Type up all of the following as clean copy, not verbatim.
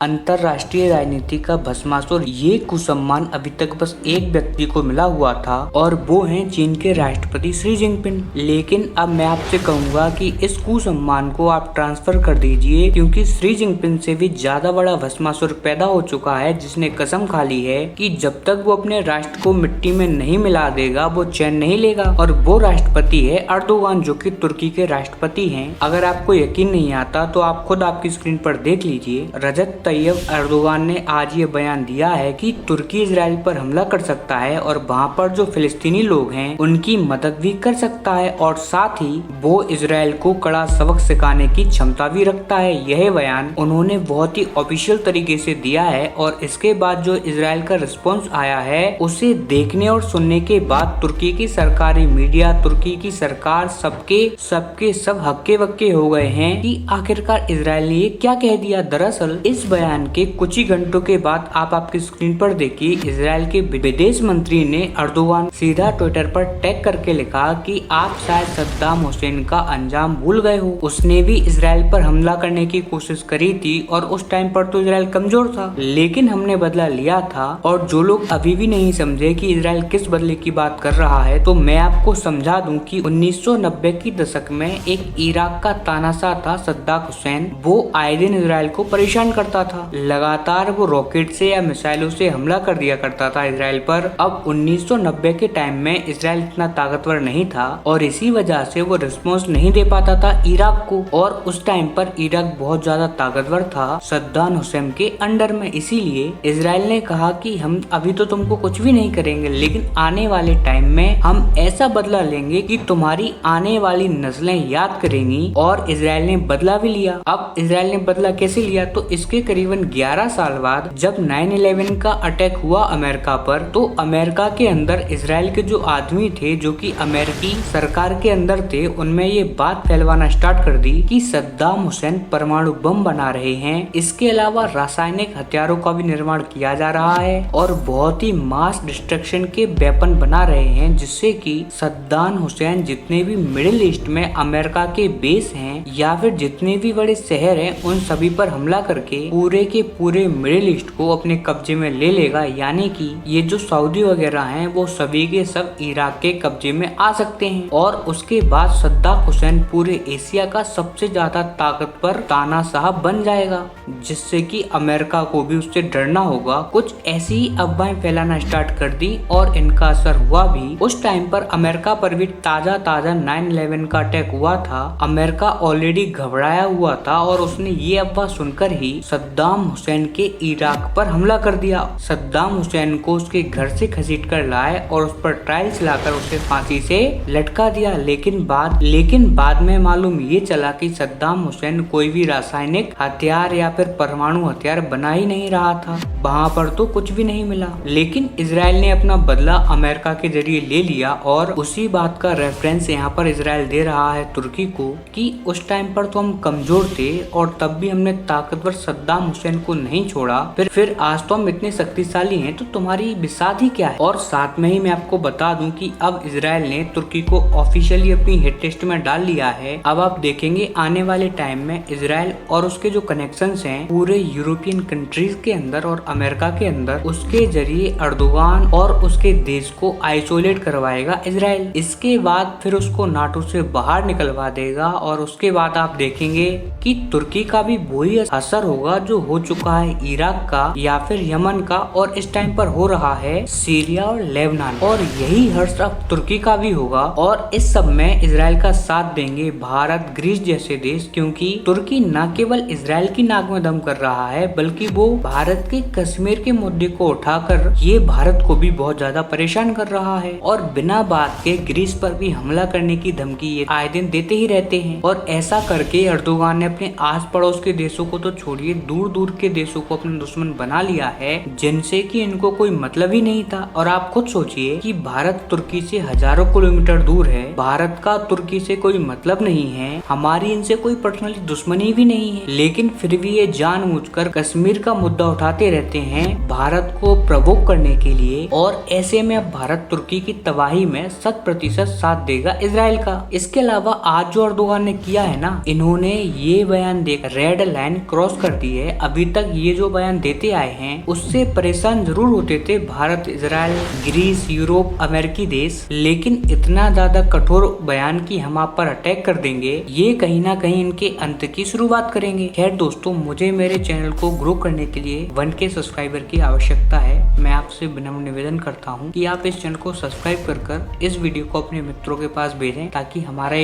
अंतरराष्ट्रीय राजनीति का भस्मासुर ये कुसम्मान अभी तक बस एक व्यक्ति को मिला हुआ था और वो हैं चीन के राष्ट्रपति शी जिनपिंग। लेकिन अब मैं आपसे कहूंगा कि इस कुसम्मान को आप ट्रांसफर कर दीजिए, क्योंकि शी जिनपिंग से भी ज्यादा बड़ा भस्मासुर पैदा हो चुका है, जिसने कसम खा ली है कि जब तक वो अपने राष्ट्र को मिट्टी में नहीं मिला देगा वो चैन नहीं लेगा। और वो राष्ट्रपति है अर्दोगान, जो कि तुर्की के राष्ट्रपति हैं। अगर आपको यकीन नहीं आता तो आप खुद आपकी स्क्रीन पर देख लीजिए। रजत तैयब अर्दोगान ने आज ये बयान दिया है कि तुर्की इजराइल पर हमला कर सकता है और वहाँ पर जो फिलिस्तीनी लोग हैं उनकी मदद भी कर सकता है, और साथ ही वो इजराइल को कड़ा सबक सिखाने की क्षमता भी रखता है। यह बयान उन्होंने बहुत ही ऑफिशियल तरीके से दिया है, और इसके बाद जो इजराइल का रिस्पॉन्स आया है उसे देखने और सुनने के बाद तुर्की की सरकारी मीडिया, तुर्की की सरकार सबके सब हक्के बक्के हो गए हैं कि आखिरकार इजराइल ने ये क्या कह दिया। दरअसल इस बयान के कुछ ही घंटों के बाद आप आपकी स्क्रीन पर देखिए, इजराइल के विदेश मंत्री ने अर्दोगान सीधा ट्विटर पर टैग करके लिखा कि आप शायद सद्दाम हुसैन का अंजाम भूल गए हो। उसने भी इजराइल पर हमला करने की कोशिश करी थी और उस टाइम पर तो इजराइल कमजोर था, लेकिन हमने बदला लिया था। और जो लोग अभी भी नहीं समझे कि इजराइल किस बदले की बात कर रहा है, तो मैं आपको समझा दूं कि 1990 की दशक में एक इराक का तानाशाह था सद्दाम हुसैन। वो आए दिन इजराइल को परेशान करता था, लगातार वो रॉकेट से या मिसाइलों से हमला कर दिया करता था इजराइल पर। अब 1990 के टाइम में इजराइल इतना ताकतवर नहीं था और इसी वजह से वो रिस्पॉन्स नहीं दे पाता था इराक को, और उस टाइम पर इराक बहुत ज्यादा ताकतवर था सद्दाम हुसैन के अंडर में। इसीलिए इजराइल ने कहा कि हम अभी तो तुमको कुछ भी नहीं करेंगे, लेकिन आने वाले टाइम में हम ऐसा बदला लेंगे कि तुम्हारी आने वाली नस्लें याद करेंगी। और इजराइल ने बदला भी लिया। अब इजराइल ने बदला कैसे लिया, तो इसके करीबन 11 साल बाद जब 9/11 का अटैक हुआ अमेरिका पर, तो अमेरिका के अंदर इजराइल के जो आदमी थे जो कि अमेरिकी सरकार के अंदर थे, उनमें ये बात फैलवाना स्टार्ट कर दी कि सद्दाम हुसैन परमाणु बम बना रहे हैं। इसके अलावा रासायनिक हथियारों का भी निर्माण किया जा रहा है और बहुत ही मास डिस्ट्रक्शन के वेपन बना रहे हैं, जिससे कि सद्दाम हुसैन जितने भी मिडिल ईस्ट में अमेरिका के बेस हैं या फिर जितने भी बड़े शहर हैं उन सभी पर हमला करके पूरे के पूरे मिडिल ईस्ट को अपने कब्जे में ले लेगा। यानी कि ये जो सऊदी वगैरह हैं वो सभी के सब इराक के कब्जे में आ सकते हैं। और उसके बाद सद्दाम हुसैन पूरे एशिया का सबसे ज्यादा ताकतवर तानाशाह बन जाएगा, जिससे कि अमेरिका को भी उससे डरना होगा। कुछ ऐसी अफवाहें फैलाना स्टार्ट कर दी और इनका असर हुआ भी। उस टाइम पर अमेरिका पर भी ताजा 9/11 का अटैक हुआ था। अमेरिका ऑलरेडी घबराया हुआ था और उसने ये अफवाह सुनकर ही सद्दाम हुसैन के इराक पर हमला कर दिया। सद्दाम हुसैन को उसके घर से घसीट कर लाए और उस पर ट्रायल चलाकर उसे फांसी से लटका दिया। लेकिन बाद में मालूम ये चला कि सद्दाम हुसैन कोई भी रासायनिक हथियार या फिर परमाणु हथियार बना ही नहीं रहा था, वहाँ पर तो कुछ भी नहीं मिला। लेकिन इजराइल ने अपना बदला अमेरिका के जरिए ले लिया, और उसी बात का रेफरेंस यहाँ पर इजराइल दे रहा है तुर्की को कि उस टाइम पर तो हम कमजोर थे और तब भी हमने ताकतवर सद्दाम हुसैन को नहीं छोड़ा, फिर आज तो हम इतने शक्तिशाली हैं, तो तुम्हारी बिसात ही क्या है। और साथ में ही मैं आपको बता दूं कि अब इजराइल ने तुर्की को ऑफिशियली अपनी हिट लिस्ट में डाल लिया है। अब आप देखेंगे आने वाले टाइम में इजराइल और उसके जो कनेक्शंस हैं पूरे यूरोपियन कंट्रीज के अंदर और अमेरिका के अंदर, उसके जरिए अर्दोगान और उसके देश को आइसोलेट करवाएगा इजराइल। इसके बाद फिर उसको नाटो से बाहर निकलवा देगा, और उसके बाद आप देखेंगे कि तुर्की का भी वही असर होगा जो हो चुका है इराक का या फिर यमन का, और इस टाइम पर हो रहा है सीरिया और लेबनान। और यही हर्ष अब तुर्की का भी होगा, और इस सब में इजराइल का साथ देंगे भारत, ग्रीस जैसे देश, क्योंकि तुर्की न केवल इजराइल की नाक में दम कर रहा है बल्कि वो भारत के कश्मीर के मुद्दे को उठाकर ये भारत को भी बहुत ज्यादा परेशान कर रहा है। और बिना बात के ग्रीस पर भी हमला करने की धमकी ये आए दिन देते ही रहते हैं। और ऐसा करके अर्दोगान ने अपने आस पड़ोस के देशों को तो छोड़िए, दूर दूर के देशों को अपने दुश्मन बना लिया है, जिनसे कि इनको कोई मतलब ही नहीं था। और आप खुद सोचिए कि भारत तुर्की से हजारों किलोमीटर दूर है, भारत का तुर्की से कोई मतलब नहीं है, हमारी इनसे कोई पर्सनली दुश्मनी भी नहीं है, लेकिन फिर भी ये जानबूझकर कश्मीर का मुद्दा उठाते रहते हैं भारत को प्रवोक करने के लिए। और ऐसे में अब भारत तुर्की की तबाही में 100% साथ देगा इजराइल का। इसके अलावा आज जो अर्दोगान ने किया है ना, इन्होंने ये बयान देकर रेड लाइन क्रॉस कर दी है है अभी तक ये जो बयान देते आए हैं उससे परेशान जरूर होते थे भारत, इजराइल, ग्रीस, यूरोप, अमेरिकी देश, लेकिन इतना ज्यादा कठोर बयान की हम आप पर अटैक कर देंगे, ये कहीं ना कहीं इनके अंत की शुरुआत करेंगे। खैर दोस्तों, मुझे मेरे चैनल को ग्रो करने के लिए 1K सब्सक्राइबर की आवश्यकता है। मैं आपसे विनम्र निवेदन करता हूँ कि आप इस चैनल को सब्सक्राइब कर इस वीडियो को अपने मित्रों के पास भेजें ताकि हमारा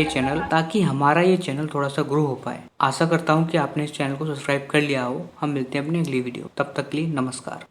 ये चैनल थोड़ा सा ग्रो हो पाए। आशा करता हूँ कि आपने इस चैनल को सब्सक्राइब कर लिया हो। हम मिलते हैं अपनी अगली वीडियो, तब तक के लिए नमस्कार।